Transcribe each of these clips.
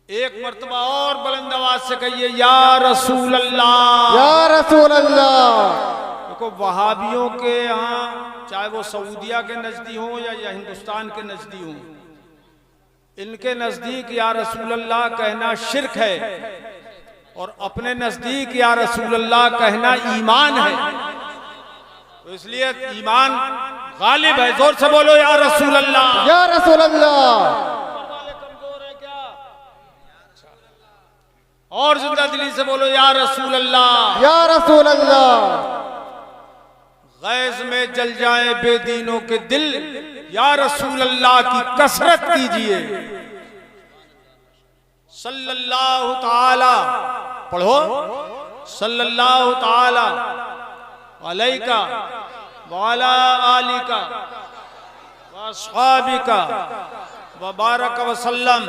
एक मर्तबा और बुलंद आवाज से कहिए या रसूल अल्लाह, या रसूल अल्लाह। देखो वहाबियों के यहाँ चाहे वो सऊदिया के नजदीक हो या हिंदुस्तान के नजदीक हो, इनके नजदीक या रसूल अल्लाह कहना शिर्क है और अपने नजदीक या रसूल अल्लाह कहना ईमान है। तो इसलिए ईमान गालिब है। जोर से बोलो या रसूल अल्लाह, या रसूल अल्लाह। और जिंदा दिली से बोलो या रसूल अल्लाह, या रसूल अल्लाह। गैज में जल जाए बेदीनों के दिल, या रसूल अल्लाह की कसरत कीजिए। सल्लल्लाहु ताला पढ़ो, सल्लल्लाहु ताला अलैका वाला आलिका व अस्हाबिका व बारक वसल्लम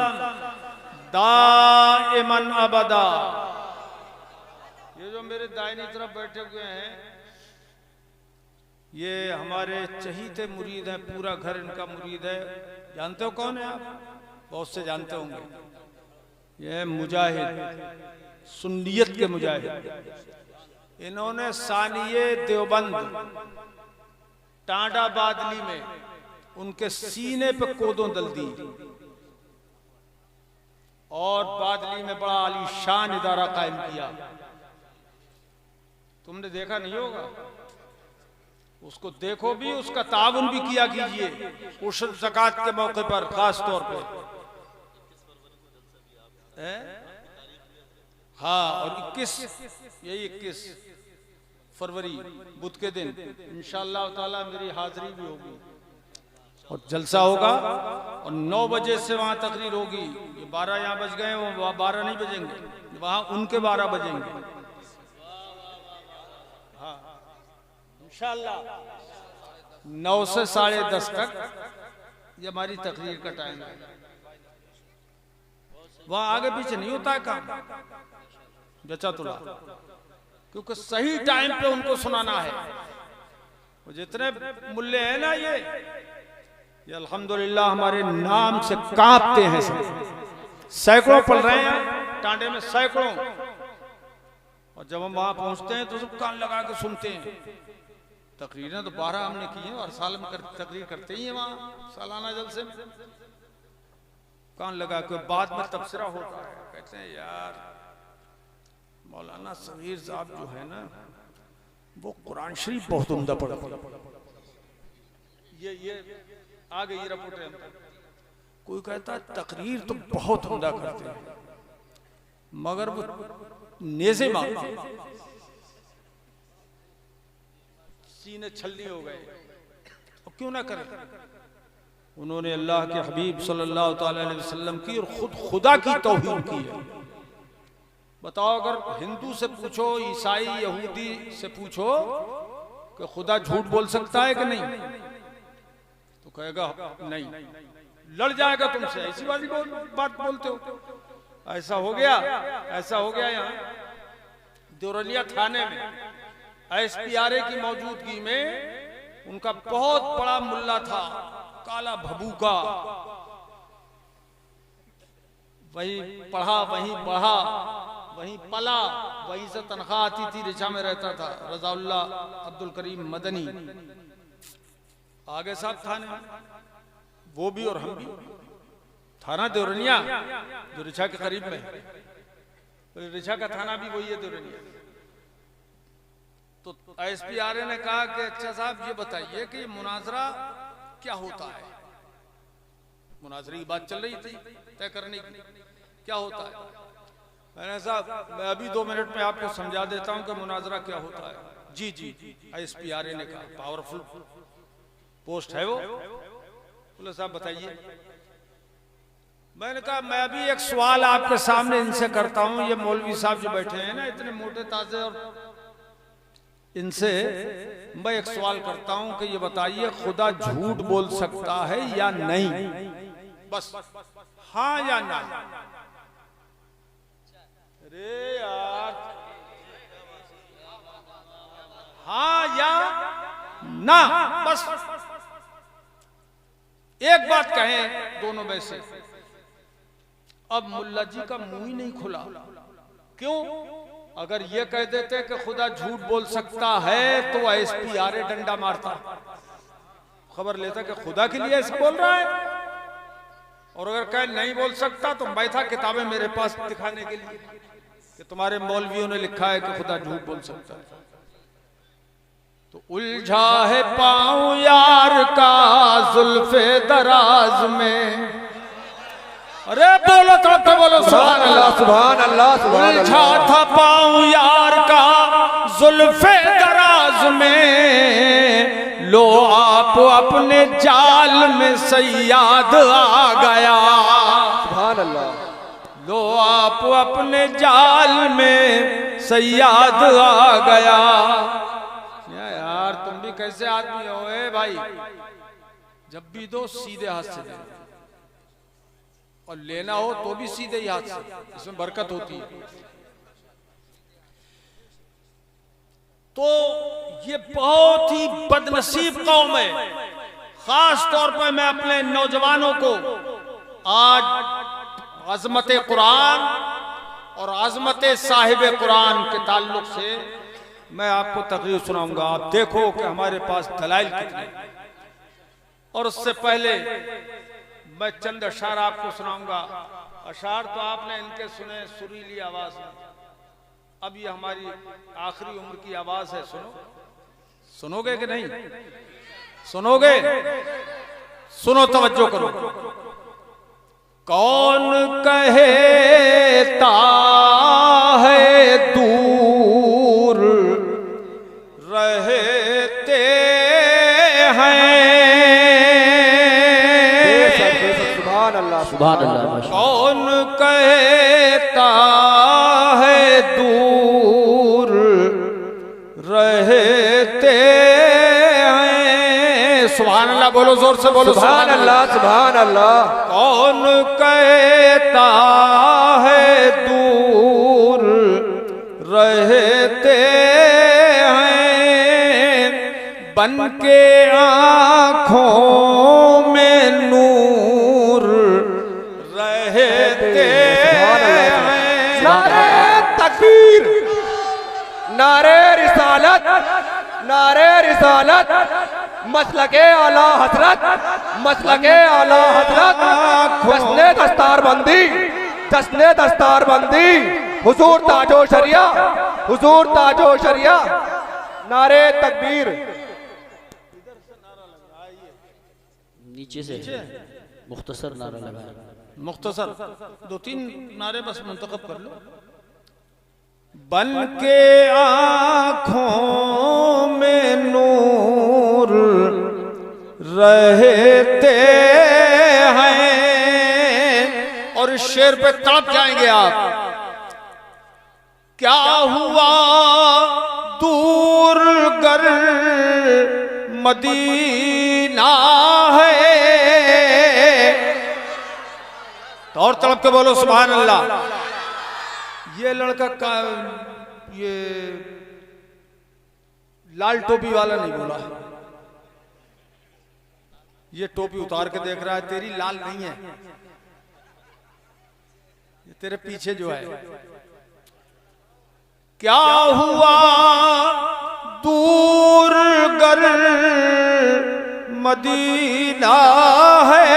दाइमन अबदा। ये जो मेरे दाहिनी तरफ बैठे हुए हैं ये हमारे चहीते मुरीद हैं, पूरा घर इनका मुरीद है। जानते हो कौन है आप? बहुत से जानते होंगे। ये मुजाहिद, सुन्नियत के मुजाहिद। इन्होंने सानिये देवबंद टांडा बादली में उनके सीने पे कोदों दल दी और बादली में बड़ा आलीशान इदारा कायम किया। तुमने देखा नहीं होगा, उसको देखो भी, उसका ताउन भी किया कीजिए उस ज़कात के मौके पर खास तौर पे। हाँ, और 21 फरवरी बुध के दिन इंशाअल्लाह ताला मेरी हाजिरी भी होगी और जलसा होगा और 9 बजे से वहां तकरीर होगी। ये 12 यहाँ बज गए, वो 12 नहीं बजेंगे, वहां उनके 12 बजेंगे। हाँ इंशाअल्लाह 9 से 10:30 तक ये हमारी तकरीर का टाइम है। वहां आगे पीछे नहीं होता है काम, जचा तुला, क्योंकि सही टाइम पे उनको सुनाना है। वो जितने मुल्ले हैं ना ये अल्हम्दुलिल्लाह हमारे नाम से कांपते हैं। सैकड़ों पढ़ रहे हैं टांडे में, सैकड़ों। और जब हम वहां पहुंचते हैं तो सब कान लगा के सुनते हैं। तकरीरें तो 12 हमने की हैं और साल में तकरीर करते ही हैं वहां सालाना जलसे में, कान लगा के। बाद में तबसरा होता है, कहते हैं यार मौलाना सगीर साहब जो है ना वो कुरान शरीफ बहुत उम्दा पढ़ते हैं। ये आ गई रिपोर्ट है। कोई कहता है तकरीर तो बहुत उम्दा करते हैं मगर वो नेज़े मांगते हैं, सीने छलनी हो गए। और क्यों ना करें? उन्होंने अल्लाह के हबीब सल्लल्लाहु ताला अलैहि वसल्लम की और खुद खुदा की तौहीन की है। बताओ, अगर हिंदू से पूछो, ईसाई यहूदी से पूछो कि खुदा झूठ बोल सकता है कि नहीं, तो कहेगा नहीं, लड़ जाएगा तुमसे। ऐसी बात बोलते हो। ऐसा हो गया यहाँ देवरिया थाने में SPRA की मौजूदगी में उनका बहुत बड़ा मुल्ला था, काला भबूका। वही पढ़ा, वहीं बढ़ा, वहीं पला, वहीं से तनख्वाह आती थी। रिचा में रहता था रजाउल्लाह अब्दुल करीम मदनी। आगे साहब थाने में, वो भी और हम भी। थाना देवरिया जो रिचा के करीब में, रिचा का थाना भी वही है देवरिया। तो SPRA ने कहा कि अच्छा साहब ये बताइए कि मुनाजरा क्या होता है। मुनाजरे की बात चल रही थी तय करने की, क्या होता है। मैंने साहब मैं अभी 2 मिनट में आपको समझा देता हूं कि मुनाजरा क्या होता है। जी SPRA ने कहा, पावरफुल पोस्ट है वो। बोले साहब बताइए। मैंने कहा मैं अभी एक सवाल आपके सामने इनसे करता हूं। ये मौलवी साहब जो बैठे हैं ना इतने मोटे ताजे, और इनसे मैं एक सवाल करता हूं कि ये बताइए खुदा झूठ बोल सकता है या नहीं, बस हाँ या ना। अरे यार, हाँ या ना, बस एक बात कहें दोनों में से। अब मुल्ला जी का मुंह ही नहीं खुला। क्यों? अगर ये कह देते कि खुदा झूठ बोल सकता है तो SPRA डंडा मारता, खबर लेता कि खुदा के लिए ऐसा बोल रहा है। और अगर कह नहीं बोल सकता तो मैं था किताबें मेरे पास दिखाने के लिए कि तुम्हारे मौलवियों ने लिखा है कि खुदा झूठ बोल सकता है। तो उलझा है पाँव यार का जुल्फे दराज में, अरे बोलो तो बोलो सुभान अल्लाह, सुभान अल्लाह, सुभान अल्लाह। उलझा था पाँव यार का जुल्फे दराज में, लो आप अपने जाल में सैयाद आ गया। सुभान अल्लाह। लो आप अपने जाल में सैयाद आ गया। यार तुम भी कैसे आदमी हो भाई, जब भी दो सीधे हाथ से दे, और लेना हो तो भी सीधे ही हाथ से, इसमें बरकत होती है। तो ये बहुत ही बदनसीब कौम है। खास तौर पर मैं अपने नौजवानों को आज अजमत कुरान और अजमत साहिब कुरान के ताल्लुक से मैं आपको तकरीर सुनाऊंगा। आप देखो कि हमारे पास दलाइल कितने। और उससे पहले मैं चंद अशार आपको सुनाऊंगा। अशार तो आपने इनके सुने सुरीली आवाज में, अब ये हमारी आखिरी उम्र की आवाज है। सुनो, सुनोगे कि नहीं सुनोगे? सुनो, तवज्जो करो। कौन कहता है दूर रहते हैं, सुभान अल्लाह, सुभान अल्लाह। कौन कहता है दूर रहते हैं। सुभान अल्लाह बोलो, जोर से बोलो। सुभान अल्लाह, सुभान अल्लाह। कौन कहता है दूर रहते हैं, बन के आँखों में नूर रहते हैं। नारे तकबीर, नारे रिसालत, नारे रिसालत, मसलके आला हजरत, मसलके आला हजरत, जश्ने दस्तारबंदी, जश्ने दस्तारबंदी, हुजूर ताजो शरिया, हुजूर ताजो शरिया। नारे तकबीर। नीचे से मुख्तसर नारा लगा, मुख्तसर 2-3 नारे बस मुंतखब कर लो। बन के आँखों में नूर रहते हैं। और इस शेर पे तड़प जाएंगे आप। क्या हुआ दूर गर मदीना है, तो और तड़प के बोलो सुभान अल्लाह। ये लड़का का ये लाल टोपी वाला नहीं बोला, ये टोपी उतार के देख रहा है, तेरी लाल नहीं है, ये तेरे पीछे जो है। क्या हुआ दूर गर मदीना है,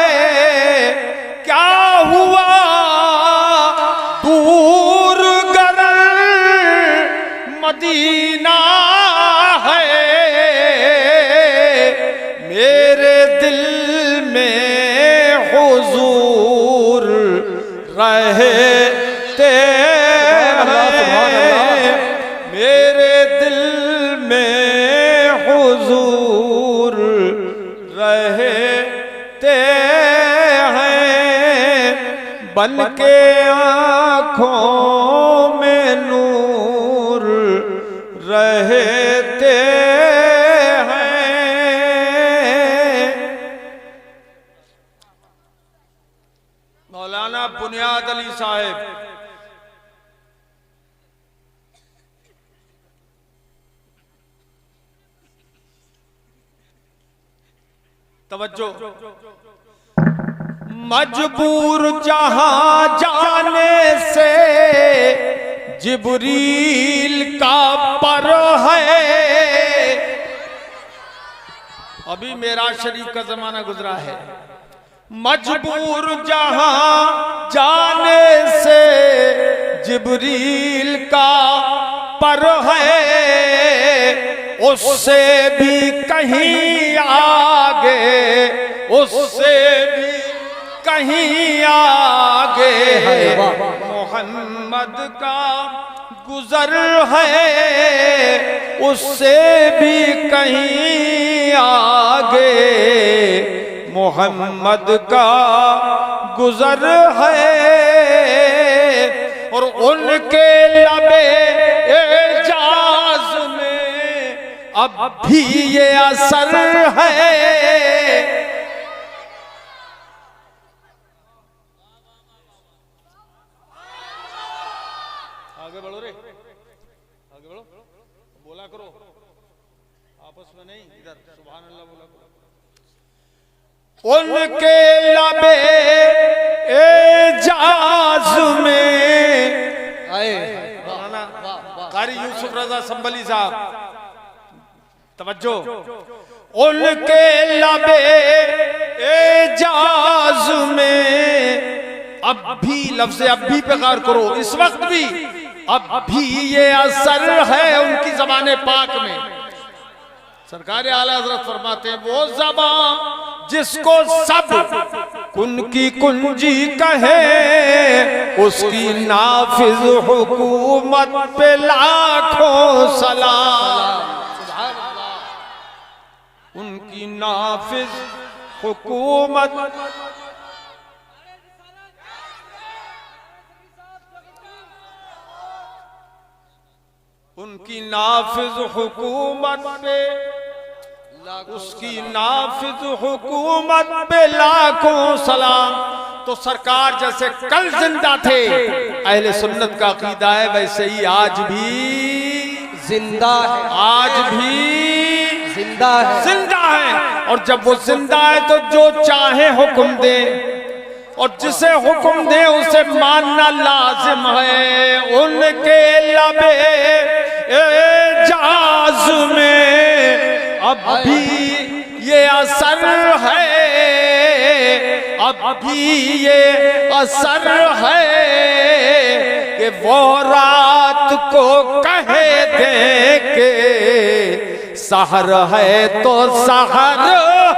क्या हुआ दूर गर मदीना है, मेरे दिल में हुजूर रहते हैं, मेरे दिल में हुजूर रहते हैं। बन के आँखों में नूर रहते हैं। मौलाना बुनियाद अली साहब तवज्जो। मजबूर जहां जाने से जिब्रील का पर है। अभी मेराज शरीफ का जमाना गुजरा है। मजबूर जहां जाने से जिब्रील का पर है, उससे भी कहीं आगे, उससे भी कहीं आगे है मोहम्मद का गुजर है, उससे भी कहीं आगे मोहम्मद का गुजर है। और उनके लबे एजाज में अब भी ये असर है। आगे बढ़ो रे, आगे बढ़ो, बोला करो आपस में नहीं, इधर सुभान अल्लाह बोला करो। उनके लबे एजाज में कारी यूसुफ रजा संभली साहब तवज्जो, उनके लबे एजाज में अब भी, लफ्ज़ अब भी पे गौर करो, इस वक्त भी अब भी ये असर है उनकी ज़बान पाक में। सरकार आला हज़रत फरमाते हैं वो ज़बान जिसको सब कुन की कुंजी कहे, उसकी नाफिज हुकूमत पे लाखों सलाम। उनकी नाफिज हुकूमत, उनकी नाफिज हुकूमत पे, उसकी नाफिज हुकूमत पे लाखों सलाम। तो सरकार जैसे कल जिंदा थे, अहले सुन्नत का अकीदा है, वैसे ही आज भी जिंदा है, आज भी जिंदा है, जिंदा है। और जब वो जिंदा है तो जो चाहे हुक्म दे, और जिसे हुक्म दे उसे मानना लाजिम है। उनके लबे एजाज में अब भी ये असर है, अब भी ये असर है कि वो रात को कहे दे के सहर है तो सहर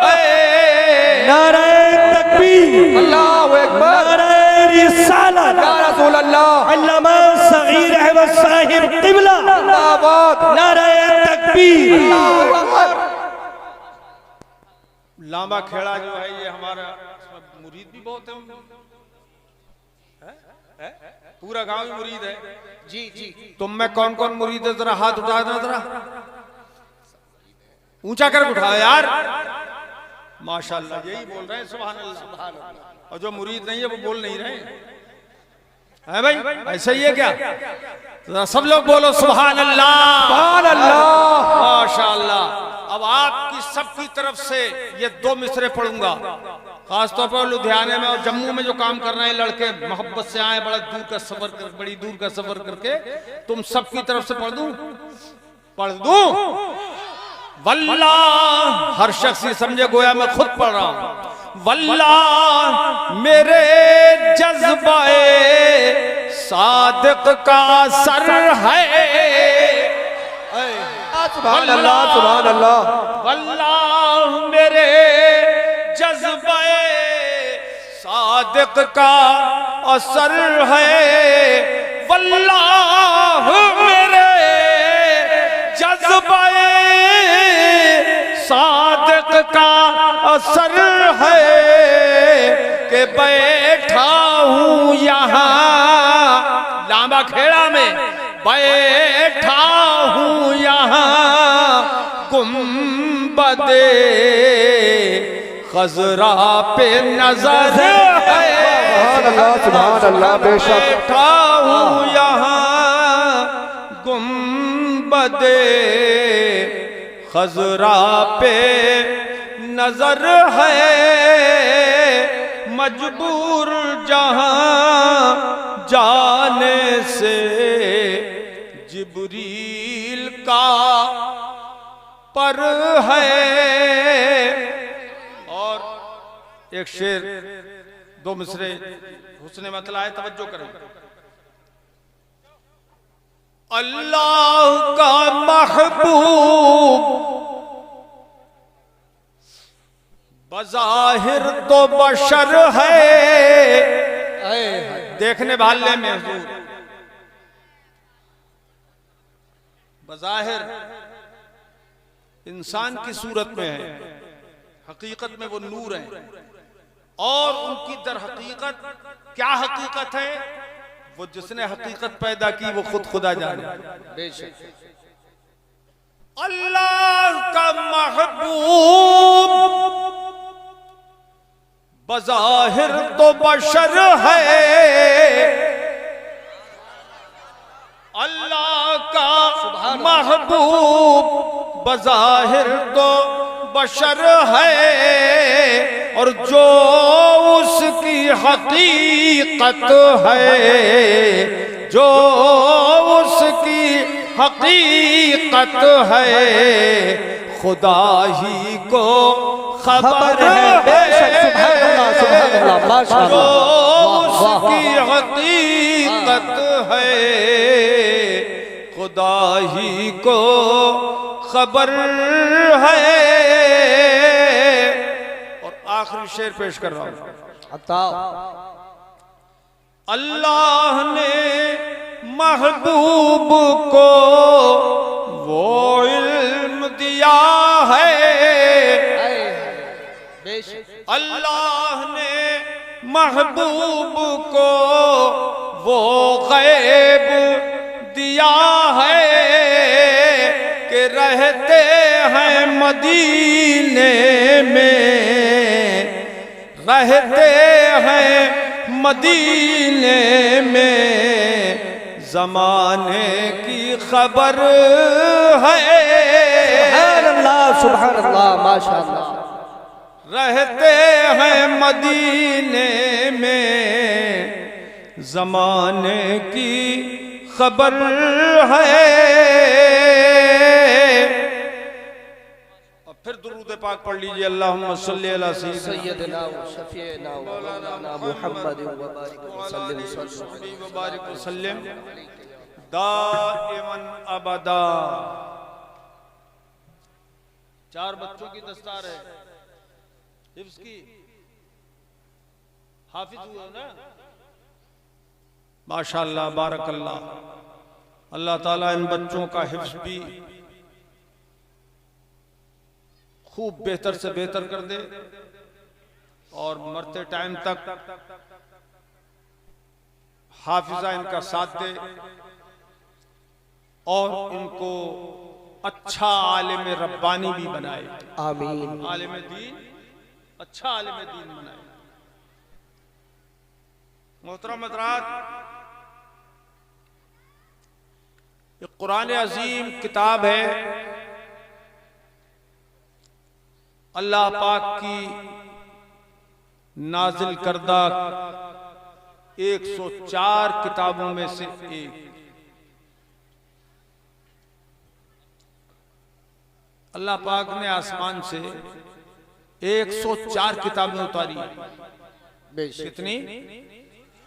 है। नारे तकबीर, अल्लाहु अकबर, नारे रिसालत, या रसूल अल्लाह, अल्लामा सगीर अहमद साहिब क़िबला, नारे तकबीर। लांबा खेड़ा जो है ये हमारा मुरीद भी बहुत है, पूरा गांव ही मुरीद है। जी जी, तुम में कौन कौन मुरीद है, जरा हाथ उठा देना, जरा ऊंचा कर उठाओ यार। माशाल्लाह, यही बोल रहे हैं सुभान अल्लाह। और जो मुरीद नहीं है वो बोल नहीं रहे है भाई, ऐसा ही है क्या? जरा सब लोग बोलो सुभान अल्लाह, सुभान अल्लाह, माशाल्लाह। अब आपकी सबकी तरफ से ये दो मिसरे पढ़ूंगा, खासतौर पर लुधियाने में और जम्मू में जो काम कर रहे हैं लड़के, मोहब्बत से आए, बड़ा दूर का सफर कर, बड़ी दूर का सफर करके, तुम सबकी तरफ से पढ़ दूं वल्लाह। हर शख्स ये समझे गोया मैं खुद पढ़ रहा हूं। वल्लाह मेरे जज्बाए सादिक का सर है। सुभान अल्लाह, सुभान अल्लाह। वल्लाह मेरे जज्बाए सादिक का असर है। वल्लाह मेरे जज्बाए सादिक का असर है कि बैठा हूं यहां लांबा खेड़ा में, बैठा हूं यहां गुंबदे खजरा पे नजर है। सुभान अल्लाह, सुभान अल्लाह, बेशक बैठा हूं यहां गुंबदे खजरा पे नजर है। मजबूर जहां जाने से जिब्रील का पर है। और एक शेर, दो मिसरे हुस्ने मतला है, तवज्जो करें। अल्लाह का महबूब बज़ाहिर तो बशर है, देखने वाले में हुजूर बज़ाहिर इंसान की सूरत में है, हकीकत में वो नूर है। और उनकी दर हकीकत क्या हकीकत है, वो जिसने हकीकत पैदा की वो खुद खुदा जाने। बेशक अल्लाह का महबूब बज़ाहिर तो बशर है, अल्लाह का महबूब बज़ाहिर तो बशर है। और जो उसकी हकीकत है, जो उसकी हकीकत है, खुदा ही को खबर है। जो उसकी हकीकत है, खुदा ही को खबर है। और आखिरी शेर पेश कर रहा हूं। अल्लाह ने महबूब को वो इल्म दिया है, अल्लाह ने महबूब को वो गैब दिया है कि रहते हैं मदीने में, रहते हैं मदीने में, ज़माने की खबर है। सुभान अल्लाह माशाअल्लाह। रहते हैं मदीने में, ज़माने की खबर है। और फिर दुरूद पाक पढ़ लीजिए। अल्लाहुम्मा सल्ली अला सय्यदना व शफीना व मौलाना मुहम्मद व बारिक वसल्लम दाइमन अबदा। 4 बच्चों की दस्तार है हिफ्ज़ की, हाफिज हुआ ना, माशाअल्लाह बारकल्लाह। अल्लाह ताला इन बच्चों का हिफ्ज़ भी खूब बेहतर से बेहतर कर दे और मरते टाइम तक हाफिजा इनका साथ दे और इनको अच्छा आलिम रब्बानी भी बनाए। आमीन। आलिम दीन, अच्छा आलिम दीन बनाए। मोहतरम हज़रात, ये कुरान अजीम किताब है, अल्लाह पाक की नाजिल करदा 104 किताबों में से एक। अल्लाह पाक ने आसमान से 104 किताबें उतारी। कितनी?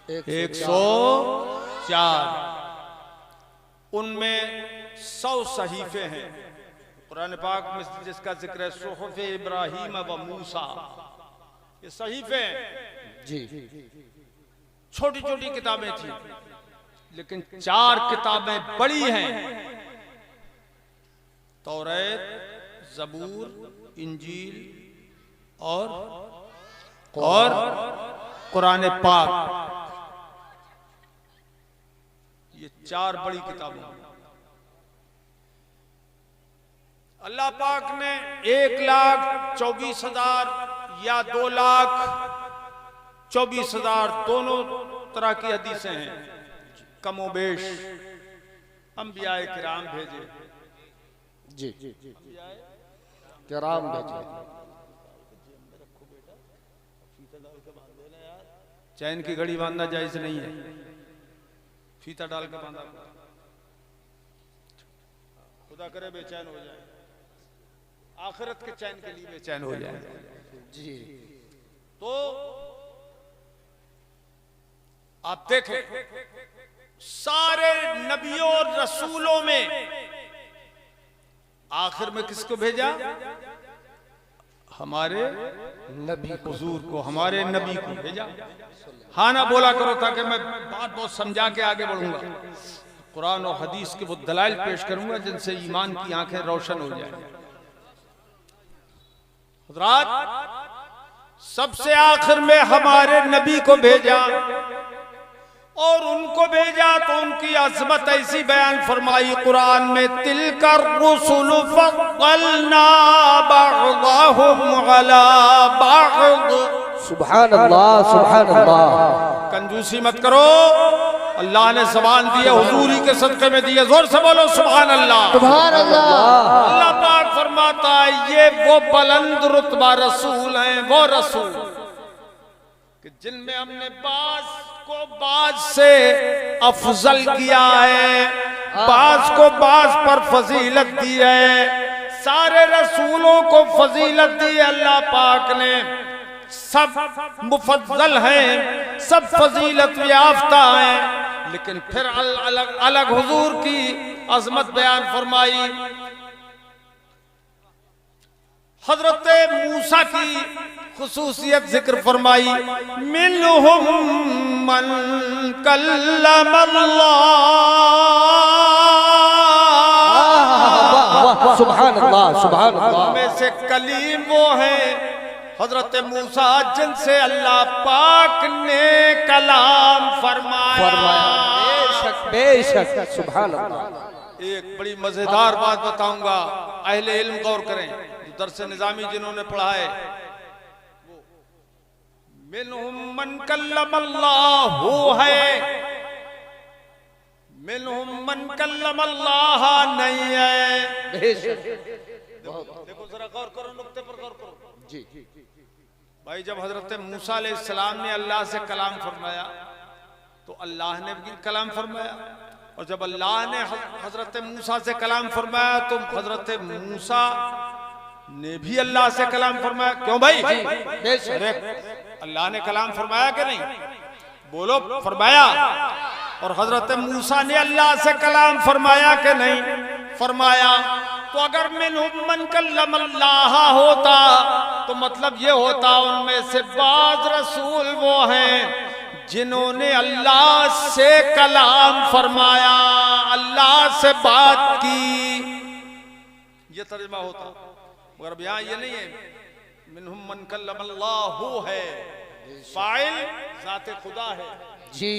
104। उनमें 100 सहीफे हैं। कुरान पाक में जिसका जिक्र है सुहफ़ इब्राहीम व मूसा, ये सहीफे जी। छोटी छोटी किताबें थी, लेकिन 4 किताबें बड़ी हैं। तौरात, ज़बूर, इंजील और कुरान पाक, ये 4 बड़ी किताबें। अल्लाह पाक ने 1,24,000 या 2,24,000 दोनों तरह की हदीसें हैं, कमोबेश अंबियाए किराम भेजे। जी किराम भेजे। चैन की घड़ी बांधना जायज नहीं है, फीता डाल के बांधा, खुदा करे बेचैन हो जाए, आखिरत के चैन के लिए बेचैन हो जाए। जी तो आप देखें सारे नबियों और रसूलों में आखिर में किसको भेजा? हमारे नबी हुजूर को, हमारे नबी को भेजा। हाँ ना बोला करो ताकि मैं बात बहुत समझा के आगे बढ़ूंगा। कुरान और हदीस के वो दलाइल पेश करूंगा जिनसे ईमान की आंखें रोशन हो जाए। हज़रात सबसे आखिर में हमारे नबी को भेजा और उनको भेजा तो उनकी अज़मत ऐसी बयान फरमाई कुरान में, तिलकर रुसुल फक़्क़लना बअदहुम अला बअद। सुभान अल्लाह, सुभान अल्लाह। कंजूसी मत करो, अल्लाह ने ज़बान दी है, हुजूरी के सदक़े में दी है, जोर से बोलो सुभान अल्लाह। सुभान अल्लाह। अल्लाह पाक फरमाता है ये वो बुलंद रुतबा रसूल हैं, वो रसूल कि जिनमें हमने बाज को बाज से अफजल किया है, बाज को बाज पर फजीलत दी है, सारे रसूलों को फजीलत दी है अल्लाह पाक ने, सब मुफज्जल हैं, सब फजीलत याफ्ता हैं। लेकिन फिर अलग अलग हुजूर की अजमत बयान फरमाई। हजरत मूसा की खुसूसियत जिक्र फरमाई, मिनहुम मन कल्लमल्लाह। सुभान अल्लाह, सुभान अल्लाह। में से कलीम वो है हजरत मूसा जिनसे अल्लाह पाक ने कलाम फरमाया। बेशक बेशक, सुभान अल्लाह। एक बड़ी मजेदार बात बताऊंगा, अहले इल्म गौर करें, दर्स निजामी जिन्होंने पढ़ा है। मिनहुम मन कल्लमल्लाह है, मिनहुम मन कल्लमल्लाह नहीं है। देखो जरा गौर करो, नुक्ते पर गौर करो। जी भाई जब हजरत मूसा अलैहिस्सलाम ने अल्लाह से कलाम फरमाया तो अल्लाह ने भी कलाम फरमाया, और जब अल्लाह ने हजरत मूसा से कलाम फरमाया तो हजरत मूसा ने भी अल्लाह से कलाम फरमाया। क्यों भाई? अरे अल्लाह ने कलाम फरमाया कि नहीं? बोलो, फरमाया। और हजरत मूसा ने अल्लाह से कलाम फरमाया कि नहीं? फरमाया। तो अगर मिनहुम मन कल्लमल्लाह होता तो मतलब ये होता उनमें से बाज रसूल वो हैं जिन्होंने अल्लाह से कलाम फरमाया, अल्लाह से बात की, ये तर्जुमा होता। मगर अब यहाँ ये नहीं है, मिनहुम मन कल्लमल्लाहु है, फाइल जाते खुदा है जी।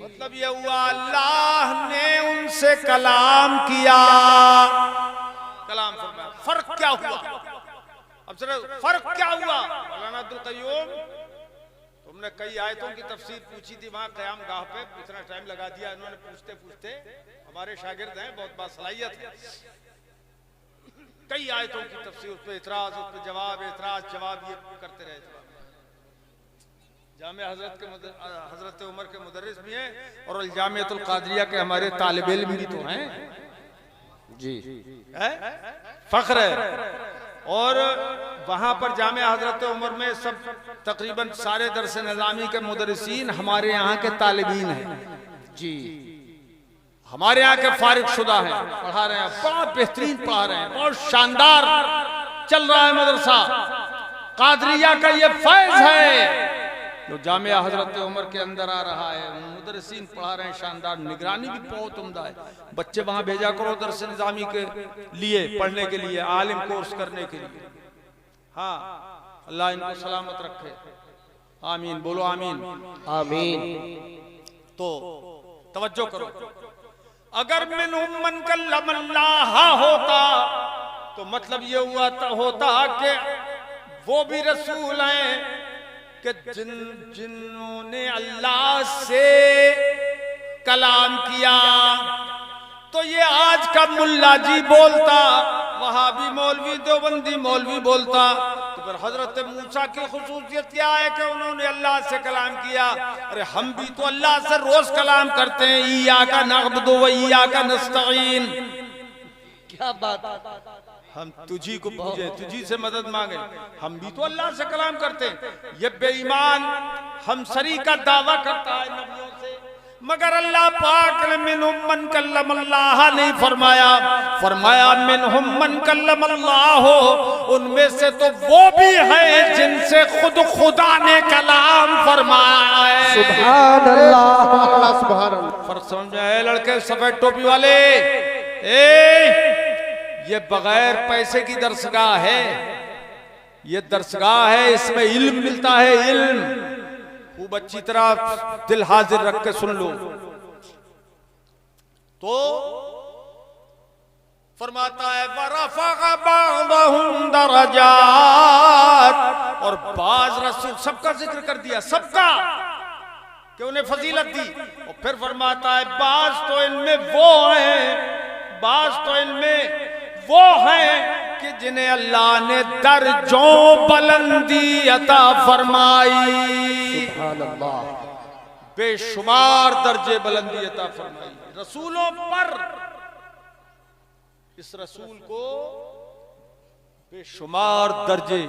मतलब ये हुआ अल्लाह ने उनसे कलाम किया, कलाम फरमाया। फर्क क्या हुआ? अब जरा फर्क क्या हुआ? मौलाना अब्दुल क़य्यूम, तुमने कई आयतों की तफसीर पूछी थी वहां क़याम गाह पे, इतना टाइम लगा दिया इन्होंने पूछते पूछते। हमारे शागिर्द हैं, बहुत बासलाहियत है। कई आयतों की तफसीर, उस पर इतराज, उस पर जवाब, इतराज जवाब, ये करते रहे। जामिया हजरत उमर के मुदर्रिस भी हैं और जामियतुल क़ादरिया के हमारे तालिब इल्म भी तो हैं जी, है? फख्र है। और वहां पर जामिया हजरत उमर में सब तकरीबन सारे दरस निज़ामी के मुदर्रिसीन हमारे यहाँ के तालिबीन हैं जी। हमारे यहाँ के फारिग शुदा हैं, पढ़ा रहे हैं, बहुत बेहतरीन पढ़ा रहे हैं, बहुत शानदार चल रहा है मदरसा। कादरिया का ये फैज है जो जामिया हजरत उमर के अंदर आ रहा है। मुदर्रिसीन पढ़ा रहे हैं शानदार, निगरानी भी बहुत उम्दा है। बच्चे वहां भेजा करो दरस निज़ामी के लिए, पढ़ने के लिए, आलिम कोर्स करने के लिए। हाँ, अल्लाह इनको सलामत रखे, आमीन। बोलो आमीन, आमीन। तो तवज्जो करो, अगर मिनहुम मन कल्लमल्लाह होता तो मतलब ये हुआ होता कि वो भी रसूल हैं कि जिन्होंने अल्लाह से कलाम किया। तो ये आज का मुल्ला जी बोलता, वहाबी मौलवी, देवबंदी मौलवी बोलता तो फिर हजरत मूसा की खुसूसियत क्या है कि उन्होंने अल्लाह से कलाम किया। अरे हम भी तो अल्लाह से रोज कलाम करते हैं, इय्याका नअबुदु व इय्याका नस्तईन। क्या बात, हम तुझी को पूजे, तुझी से मदद मांगे, हम भी तो अल्लाह से कलाम करते हैं। ये बेईमान हम सरी का दावा करता है नबियों से, मगर अल्लाह पाक ने मिनहुम मन कल्लमल्लाह नहीं फरमाया, फरमाया मिनहुम मन कल्लमल्लाह, उनमें से तो वो भी है जिनसे खुद खुदा ने कलाम फरमाया है। सुभान अल्लाह, सुभान अल्लाह। फर्क समझ में आया लड़के सफेद टोपी वाले? ये बगैर पैसे की दरसगाह है, ये दरसगाह है, इसमें इल्म मिलता है, इल्म। खूब अच्छी तरह दिल हाजिर रख के सुन लो। तो फरमाता है वरफ़अ बअदहुम दरजात, और बाज रसूल सबका जिक्र कर दिया, सबका कि उन्हें फजीलत दी। और फिर फरमाता है बाज तो इनमें वो हैं, बाज तो इनमें वो हैं कि जिन्हें अल्लाह ने दर्जों बुलंदी अता फरमाई। सुभान अल्लाह, बेशुमार दर्जे बुलंदी अता फरमाई रसूलों पर। इस रसूल को बेशुमार दर्जे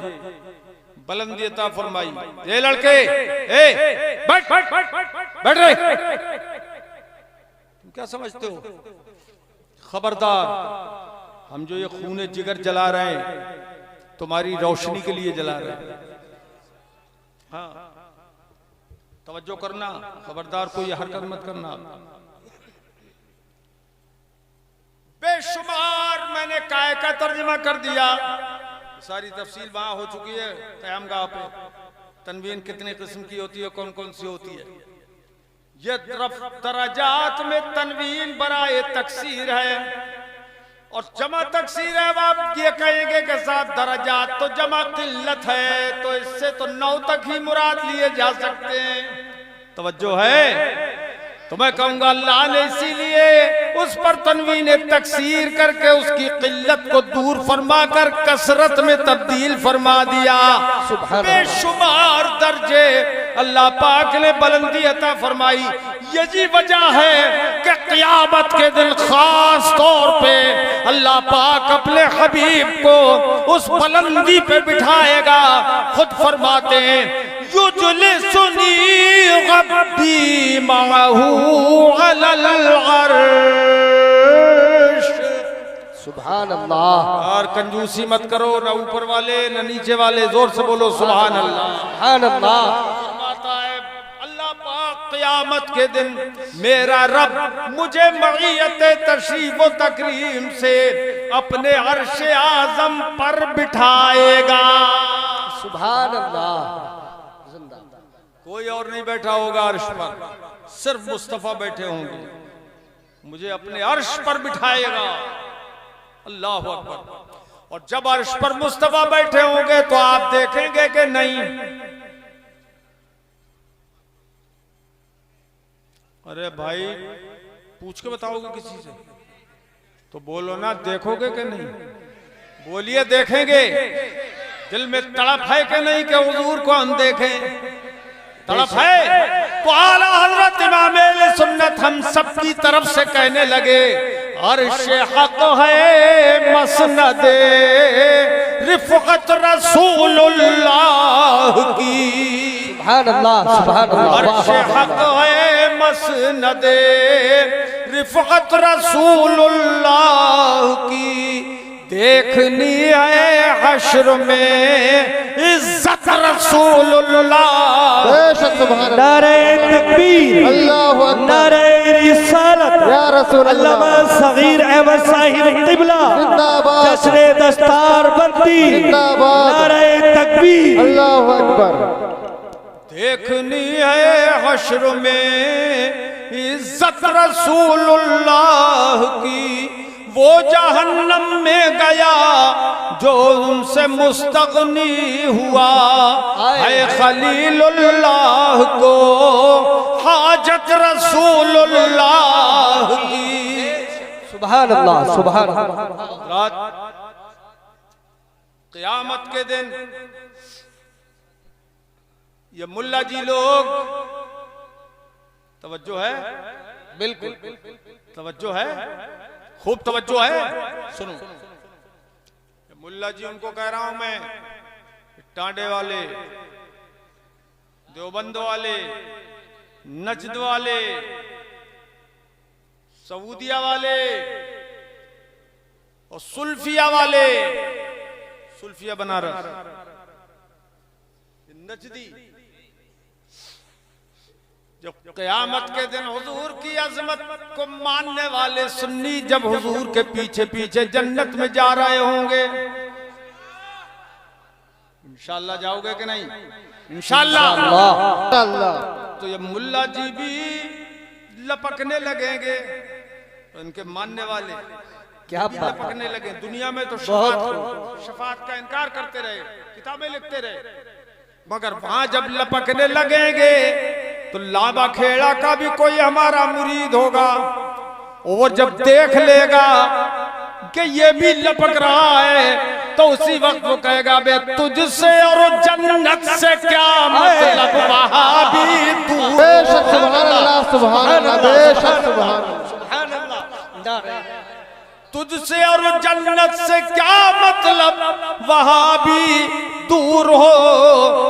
बुलंदी अता फरमाई। ये लड़के बैठ बैठ बैठ रहे, तुम क्या समझते हो? खबरदार, हम जो ये खूने जिगर जला रहे हैं तुम्हारी रोशनी के लिए जला रहे हैं। हाँ, तवज्जो करना, खबरदार कोई हरकत मत करना। बेशुमार मैंने काय का तर्जुमा कर दिया, सारी तफसील वहां हो चुकी है क़यामगाह पे। तनवीन कितने किस्म की होती है, कौन कौन सी होती है। ये दरजात में तनवीन बराए तकसीर है और जमा तकसीर है। अब आप ये कहेंगे के साथ दरजात तो जमा किल्लत है, तो इससे तो 9 तक ही मुराद लिए जा सकते हैं। तवज्जो है? तो मैं कहूंगा अल्लाह ने इसीलिए उस पर तनवीन तकसीर करके उसकी किल्लत को दूर फरमा कर कसरत में तब्दील फरमा दिया। बेशुमार दर्जे अल्लाह पाक ने बुलंदी अता फरमाई। यही वजह है कि क़यामत के दिन खास तौर पे अल्लाह पाक अपने हबीब को उस बुलंदी पे बिठाएगा। खुद फरमाते हैं युजलिसुनी रब्बी मअहू अलल अर्श। सुभान अल्लाह। और कंजूसी मत करो, न ऊपर वाले न नीचे वाले, जोर से बोलो सुभान अल्लाह। सुभान अल्लाह। फरमाता है अल्लाह पाक क़यामत के दिन मेरा रब मुझे मईयत तशरीफ व तकरीम से अपने अर्श आज़म पर बिठाएगा। सुभान अल्लाह। कोई और नहीं बैठा होगा अर्श पर, सिर्फ मुस्तफा बैठे होंगे। मुझे अपने अर्श पर बिठाएगा। अल्लाह अकबर। और जब अर्श पर मुस्तफा बैठे होंगे तो आप देखेंगे कि नहीं, अरे भाई पूछ के बताओगे किसी से तो बोलो ना, देखोगे कि नहीं? बोलिए देखेंगे। दिल में तड़प है कि नहीं कि हुजूर को हम देखें? तड़प है तो आला हजरत इमाम अहले सुन्नत हम सब की तरफ से कहने लगे अर्श हक है मसनद रिफ़क़त रसूलुल्लाह की। सुभान अल्लाह। सुभान अल्लाह। अर्श हक है मसनद रिफ़क़त रसूलुल्लाह की। देखनी है हश्र में इज्जत रसूलुल्लाह। नारे तकबीर, अल्लाहु अकबर, नारे रिसालत, या रसूल अल्लाह। अल्लामा सगीर अहमद साहिब क़िबला जिंदाबाद, जश्न दस्तार बंदी, जिंदाबाद, नारे तकबीर, अल्लाहु अकबर। देखनी है हश्र में इज्जत रसूलुल्लाह की। वो जहन्नम में गया जो उनसे मुस्तगनी हुआ है। खलीलुल्लाह को हाजत रसूलुल्लाह की। सुभान अल्लाह। सुभान अल्लाह। क़यामत के दिन ये मुल्ला जी लोग, तवज्जो है, बिल्कुल तवज्जो है, खूब तवज्जो है, सुनो। मुल्ला जी उनको कह रहा हूं मैं, टांडे वाले, देवबंद वाले, नजद वाले, सऊदिया वाले और सुल्फिया वाले, सुल्फिया बनारस, नजदी, जो क़यामत के दिन हुजूर की अजमत को मानने वाले सुन्नी जब हुजूर के पीछे पीछे जन्नत में जा रहे होंगे, इंशाअल्लाह जाओगे कि नहीं? इंशाअल्लाह। तो ये मुल्ला जी भी लपकने लगेंगे, उनके मानने वाले क्या भी लपकने लगे। दुनिया में तो शफाअत का इनकार करते रहे, किताबें लिखते रहे, मगर वहां जब लपकने लगेंगे तो लाबा खेड़ा का भी कोई हमारा मुरीद होगा, वो जब देख लेगा कि ये भी लपक रहा है तो उसी वक्त वो कहेगा बे तुझसे और जन्नत से क्या मतलब, वहां भी तू। बेशक सुभान अल्लाह, सुभान अल्लाह, बेशक सुभान अल्लाह। तुझसे और जन्नत से क्या मतलब, वहां भी दूर हो।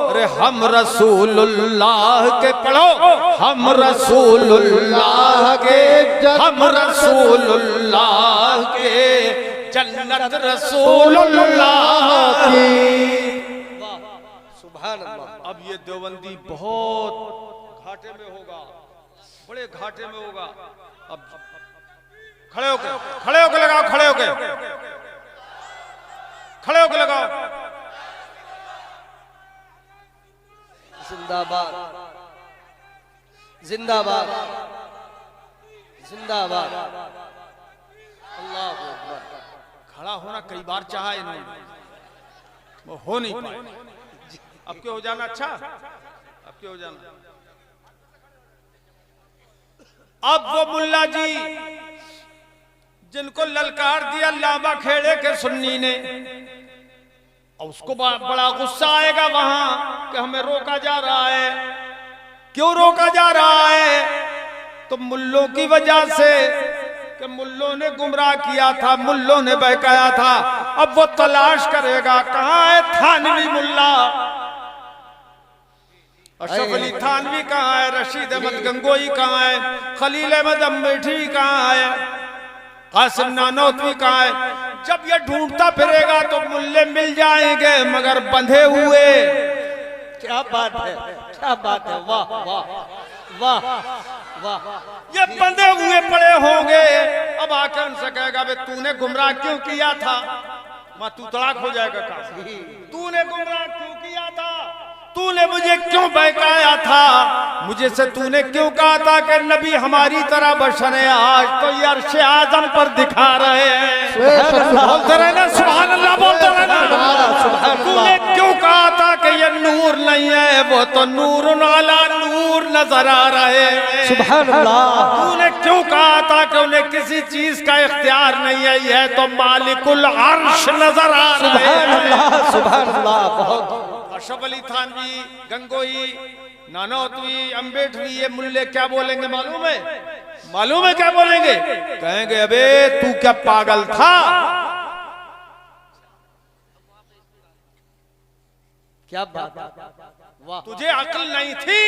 अरे हम रसूलुल्लाह के, पढ़ो, हम रसूलुल्लाह के, हम रसूलुल्लाह के, जन्नत रसूलुल्लाह की। सुभान अल्लाह। अब ये देवबंदी बहुत घाटे में होगा, बड़े घाटे में होगा। अब खड़े होके लगाओ, खड़े होके, खड़े होके लगाओ। जिंदाबाद, जिंदाबाद, जिंदाबाद। अल्लाह अकबर। खड़ा होना कई बार चाहा इन्होंने, वो हो नहीं पाए। अब क्यों हो जाना? अच्छा, अब क्यों हो जाना? अब वो मुल्ला जी जिनको ललकार दिया लाबा खेड़े के सुन्नी ने, और उसको बड़ा गुस्सा आएगा वहां कि हमें रोका जा रहा है। क्यों रोका जा रहा है? तो मुल्लों की वजह से, कि मुल्लों ने गुमराह किया था, मुल्लों ने बहकाया था। अब वो तलाश करेगा कहां है थानवी मुल्ला, अशरफ अली थानवी कहां है, रशीद अहमद गंगोई कहां है, खलील अहमद अम्बेठी कहां है, कासिम नानोतवी कहां है। जब ये ढूंढता फिरेगा तो मुल्ले मिल जाएंगे, मगर बंधे हुए। क्या बात है, क्या बात है, वाह वाह वाह वाह। ये बंधे हुए पड़े होंगे। अब आकर उनसे कहेगा बे तूने गुमराह क्यों किया था? मां तू तड़ाक हो जाएगा। तूने गुमराह क्यों किया था? तूने मुझे क्यों बहकाया था? मुझे से तूने क्यों कहा था कि नबी हमारी तरह बशर है? आज तो ये अर्शे आज़म पर दिखा रहे हैं। बोलते रहे ना सुभान अल्लाह, बोलते रहे ना। तूने क्यों कहा था कि ये नूर नहीं है? वो तो नूर अला नूर नजर आ रहे हैं। सुभान अल्लाह। तूने क्यों कहा था कि उन्हें किसी चीज का इख्तियार नहीं है? यह तो मालिकुल अर्श नजर आ रहे हैं। सुभान अल्लाह, सुभान अल्लाह। बहुत अशरफ अली थानवी, गंगोई, नानोतवी, अम्बेठवी, ये मुल्ले क्या बोलेंगे मालूम है? मालूम है क्या बोलेंगे? कहेंगे अबे तू क्या पागल था? क्या बात, वाह। तुझे अक्ल नहीं थी?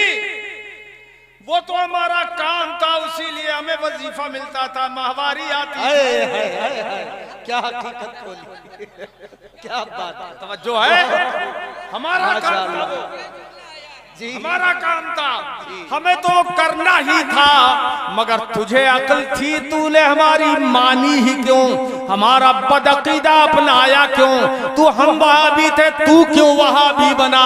वो तो हमारा काम था, उसीलिए हमें वजीफा मिलता था, माहवारी आती थी। क्या हकीकत बोली, क्या बात है। तवज्जो है, हमारा काम था वो। जी, हमारा काम था, हमें तो करना ही था, मगर तुझे अक्ल थी, तूने हमारी मानी ही क्यों? हमारा बदअकीदा अपनाया क्यों? तू हम वहाबी थे, तू क्यों वहाबी बना?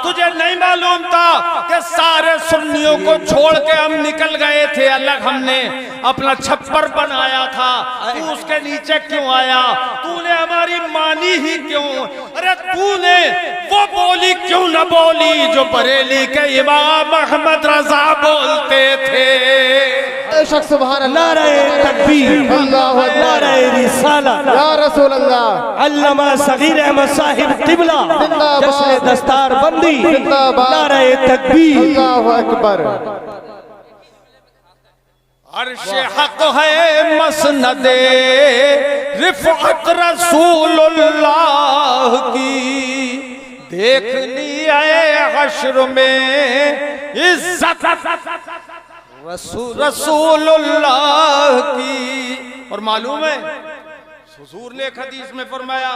तुझे नहीं मालूम था कि सारे सुन्नियों को छोड़ के हम निकल गए थे अलग, हमने अपना छप्पर बनाया था। तू उसके नीचे क्यों आया? तूने हमारी मानी ही क्यों? अरे तूने वो बोली क्यों न बोली जो बरेली के इमाम अहमद रजा बोलते थे? बेशक सुभान अल्लाह। नारे तकबीर, अल्लाहु अकबर। नारे रिसालत, या रसूल अल्लाह। अल्लामा सगीर अहमद साहिब किबला जिंदाबाद। जश्न दस्तार बंदी, जिंदाबाद। नारे तकबीर। अल्लाहु अकबर। अर्श हक है मसनदे रिफअत रसूलुल्लाह की, देखनी है हश्र में इज्जत रसूलुल्लाह की। और मालूम है हुजूर ने एक हदीस में फरमाया,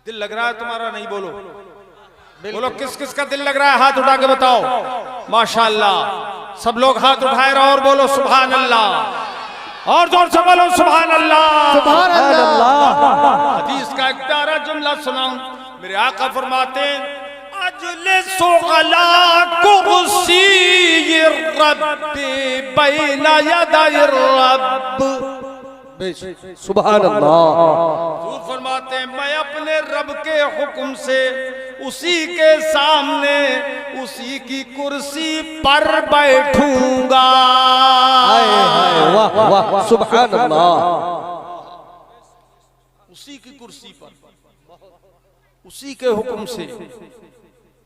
दिल लग रहा है तुम्हारा? नहीं बोलो, बोलो किस किस का दिल लग रहा है? हाथ उठा के बताओ। माशाअल्लाह, सब लोग हाथ उठाए रहो और बोलो सुभान अल्लाह, और जोर से बोलो सुभान अल्लाह। सुभान अल्लाह। हदीस का एक प्यारा जुमला सुनाऊं। मेरे आका फरमाते हैं, अजलिसु अला कुर्सी रब्बी बैना यदै रब्ब। सुभान अल्लाह। हुजूर फरमाते हैं, मैं अपने रब के हुक्म से उसी के सामने उसी की कुर्सी पर बैठूंगा। वाह वाह, सुभान अल्लाह। उसी की कुर्सी पर, उसी के हुक्म से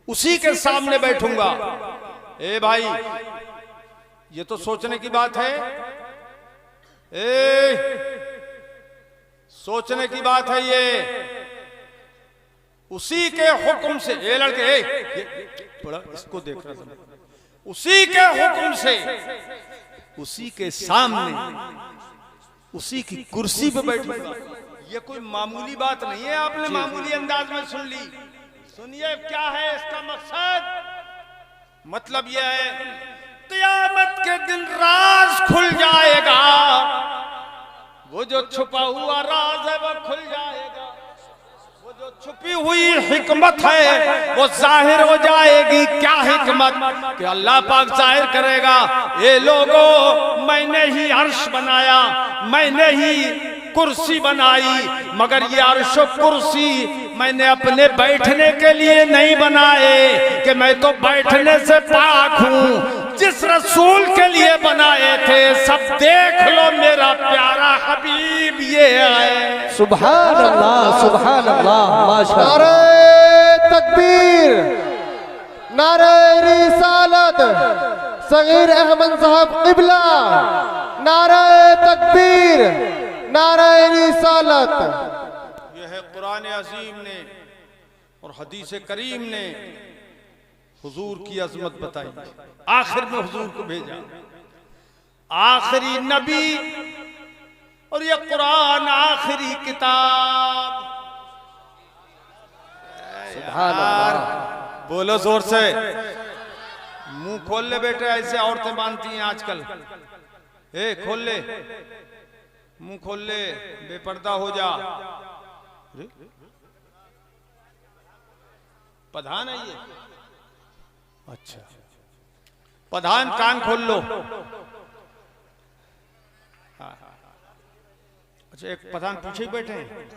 उसी के सामने बैठूंगा। ए भाई, ये तो सोचने की बात है, सोचने की बात है ये। उसी के हुक्म से, ये लड़के थोड़ा इसको देख रहा था, उसी के हुक्म से उसी के सामने उसी की कुर्सी पे बैठूंगा। ये कोई मामूली बात नहीं है, आपने मामूली अंदाज में सुन ली। सुनिए क्या है इसका मकसद। मतलब यह है, क़यामत के दिन राज खुल जाएगा, वो जो छुपा हुआ राज है वो खुल जाएगा, वो जो छुपी हुई हिकमत है वो जाहिर हो जाएगी। क्या हिकमत? कि अल्लाह पाक जाहिर करेगा, ये लोगों मैंने ही अर्श बनाया, मैंने ही कुर्सी बनाई, मगर ये अर्श कुर्सी मैंने अपने बैठने के लिए नहीं बनाए, कि मैं तो बैठने से पाक हूँ। जिस रसूल के लिए बनाए थे, सब देख लो मेरा प्यारा हबीब ये आए। सुभान अल्लाह, सुभान अल्लाह, माशाअल्लाह। नारे तकबीर, नारे रिसालत, सगीर अहमद साहब किबला। नारे तकबीर, नारे रिसालत। यह है कुरान अजीम ने और हदीस करीम ने हुजूर की अजमत बताई। आखिर में हुजूर को भेजा, आखिरी नबी, और ये कुरान आखिरी किताब। यार बोलो जोर से, मुंह खोल ले बेटे, ऐसे औरतें बांधती हैं आजकल। खोल ले मुंह, खोल ले, बेपर्दा हो जा। प्रधान है ये? अच्छा, प्रधान कान खोल लो। अच्छा, एक प्रधान पीछे ही बैठे हैं।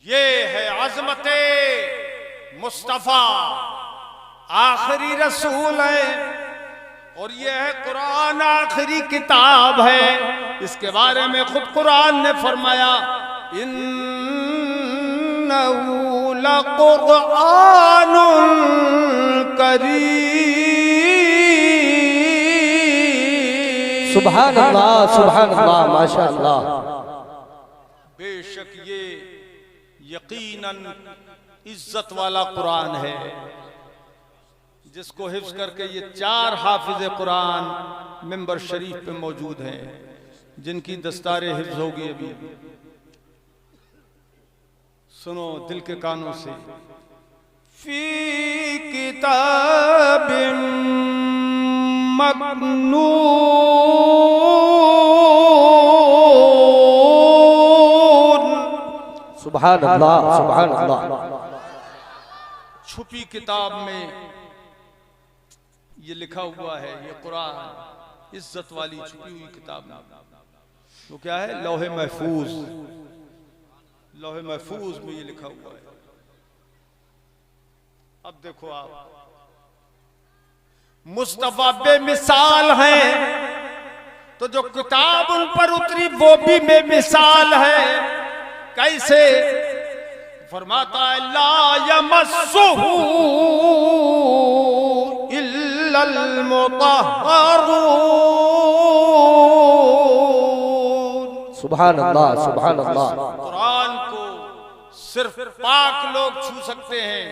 ये है अजमते मुस्तफा, आखिरी रसूल है, और ये है कुरान आखिरी किताब है। इसके बारे में खुद कुरान ने फरमाया, इन्नहु लकुरआनुन करीम। सुभान अल्लाह, सुभान अल्लाह, माशाअल्लाह। बेशक ये यकीनन इज्जत वाला कुरान है, जिसको हिफ्ज करके ये 4 हाफिज कुरान मिंबर शरीफ पे मौजूद हैं, जिनकी दस्तारे हिफ्ज होगी अभी। सुनो दिल के कानों से। फी किताबिन मकनून। सुभान अल्लाह, सुभान अल्लाह। छुपी किताब में ये लिखा हुआ है, ये कुरान इज्जत वाली छुपी हुई किताब में। तो क्या है? लौहे महफूज, लौहे महफूज में ये लिखा हुआ है। अब देखो आप, मुस्तफा बेमिसाल हैं, तो जो किताब उन पर उतरी वो भी बेमिसाल है। कैसे? फरमाता है ला यमस्सुहु इल्लल मुतहहरून। सुभान अल्लाह, सुभान अल्लाह। कुरान को सिर्फ पाक लोग छू सकते हैं,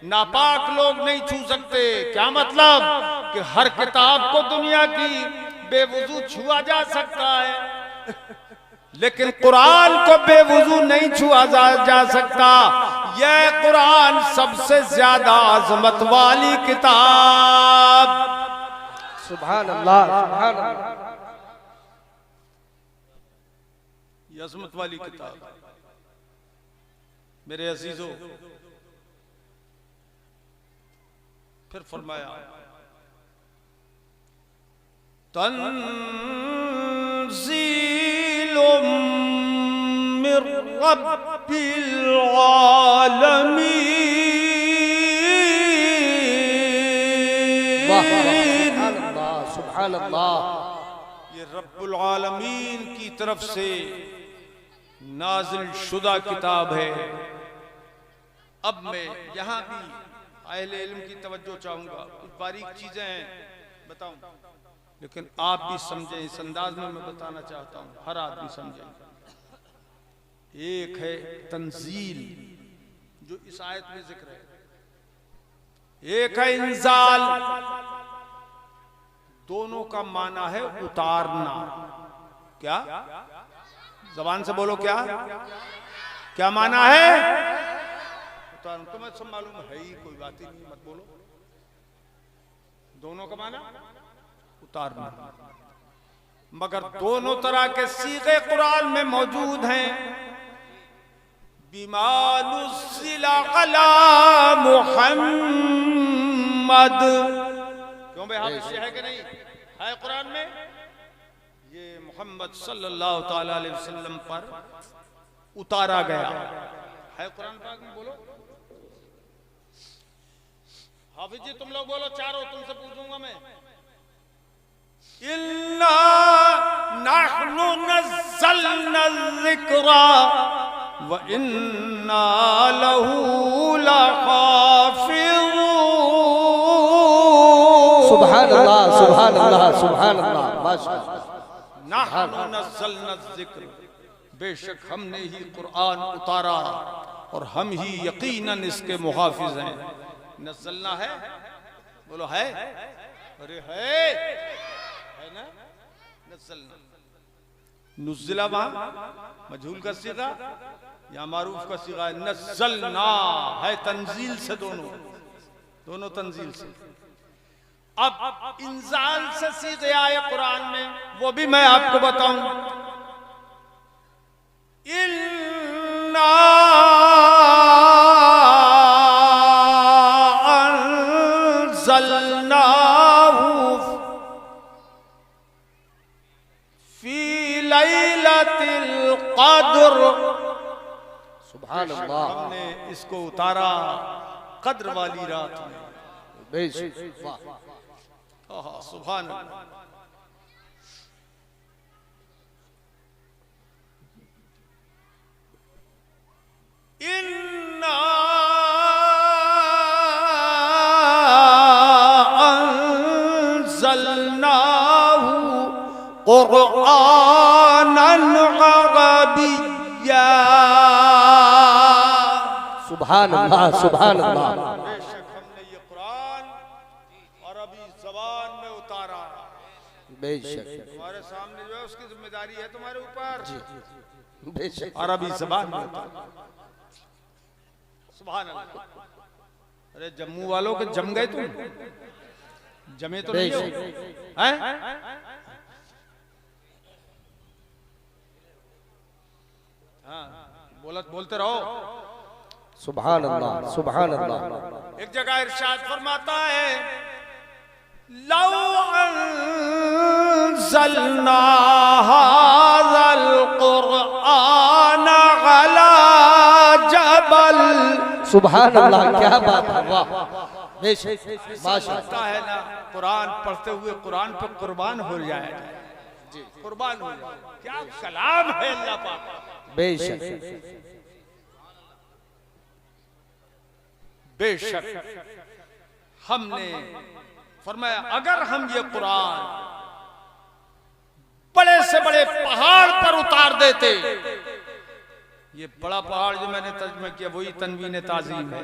नापाक लोग नहीं छू सकते। क्या मतलब? कि हर किताब को दुनिया की बेवुजू छुआ जा सकता है, लेकिन कुरान को बेवुजू नहीं छुआ जा सकता। यह कुरान सबसे ज्यादा अजमत वाली किताब। सुभान अल्लाह, सुभान अल्लाह। ये अजमत वाली किताब। मेरे अजीजों, फिर फरमाया तंज़ीलुम मिर रब्बिल आलमीन। सुभान अल्लाह। ये रब्बुल आलमीन की तरफ से नाजिल शुदा किताब है। अब मैं यहां भी अहले इल्म की तवज्जो चाहूंगा। कुछ बारीक चीजें हैं, बताऊं, लेकिन आप भी समझें। इस अंदाज में मैं बताना चाहता हूं, हर आदमी समझे। एक है तंजील, जो इस आयत में जिक्र है। एक है इंजाल। दोनों का माना है उतारना। क्या? जबान से बोलो, क्या क्या माना है? उतारना। तुम्हें सब मालूम है ही, कोई बात ही नहीं, मत बोलो। दोनों का माना उतारना। मगर दोनों तरह के सीगे कुरान में मौजूद हैं। बिमानुज़्ज़िला अला मुहम्मद। क्यों भाई, हाफिज़ है कि नहीं? है कुरान में। ये मोहम्मद सल्लल्लाहु ताला अलैहि वसल्लम पर उतारा गया है। कुरान पाक में बोलो। हाफिज जी तुम लोग बोलो चारों, तुमसे पूछूंगा मैं। इन्ना नहनु नज़्ज़लना ज़िक्रा व इन्ना लहू लहाफ़िज़ून। सुभान अल्लाह, सुभान अल्लाह, सुभान अल्लाह। माशाअल्लाह। नहनु नज़्ज़लना ज़िक्र, बेशक हमने ही कुरान उतारा और हम ही यकीनन इसके मुहाफिज हैं। नज़्ज़लना है, बोलो है। अरे है ना? नज़्ज़लना। नुज़्ज़िला वहां मजहूल का सीगा या मारूफ का सीगा? नज़्ज़लना है तंजील से, दोनों तंजील से। अब इंजाल से सीधे आए कुरान में, वो भी मैं आपको बताऊं। इन्ना अंज़लनाहु फी लैलतिल क़द्र। सुभान अल्लाह। हमने इसको उतारा कद्र वाली रात में। बेशक। सुभान अल्लाह। इन्ना अंज़लनाहु क़ुरआनन अरबिय्या। सुभान अल्लाह, सुभान अल्लाह। बेशक हमने ये कुरान अरबी ज़बान में उतारा। बेशक। तुम्हारे सामने जो है उसकी जिम्मेदारी है तुम्हारे ऊपर। बेशक। अरबी ज़बान में उतारा। सुभान अल्लाह। अरे जम्मू वालों के जम गए तुम? जमे तो नहीं हो? हैं? हाँ, बोलते रहो। सुभान अल्लाह, सुभान अल्लाह। एक जगह इरशाद फरमाता है लौ अंज़लना हाज़ल क़ुरआन अला जबल। सुभान अल्लाह, क्या बात है, वाह। बेशक माशाअल्लाह। लगता है ना कुरान पढ़ते हुए कुरान पे कुर्बान हो जाए, कुर्बान हो जाए। क्या कलाम है अल्लाह पाक। बेशक बेशक हमने फरमाया अगर हम ये कुरान बड़े से बड़े पहाड़ पर उतार देते, ये बड़ा पहाड़ जो मैंने तर्जुमा किया वही तनवीन ताजीम है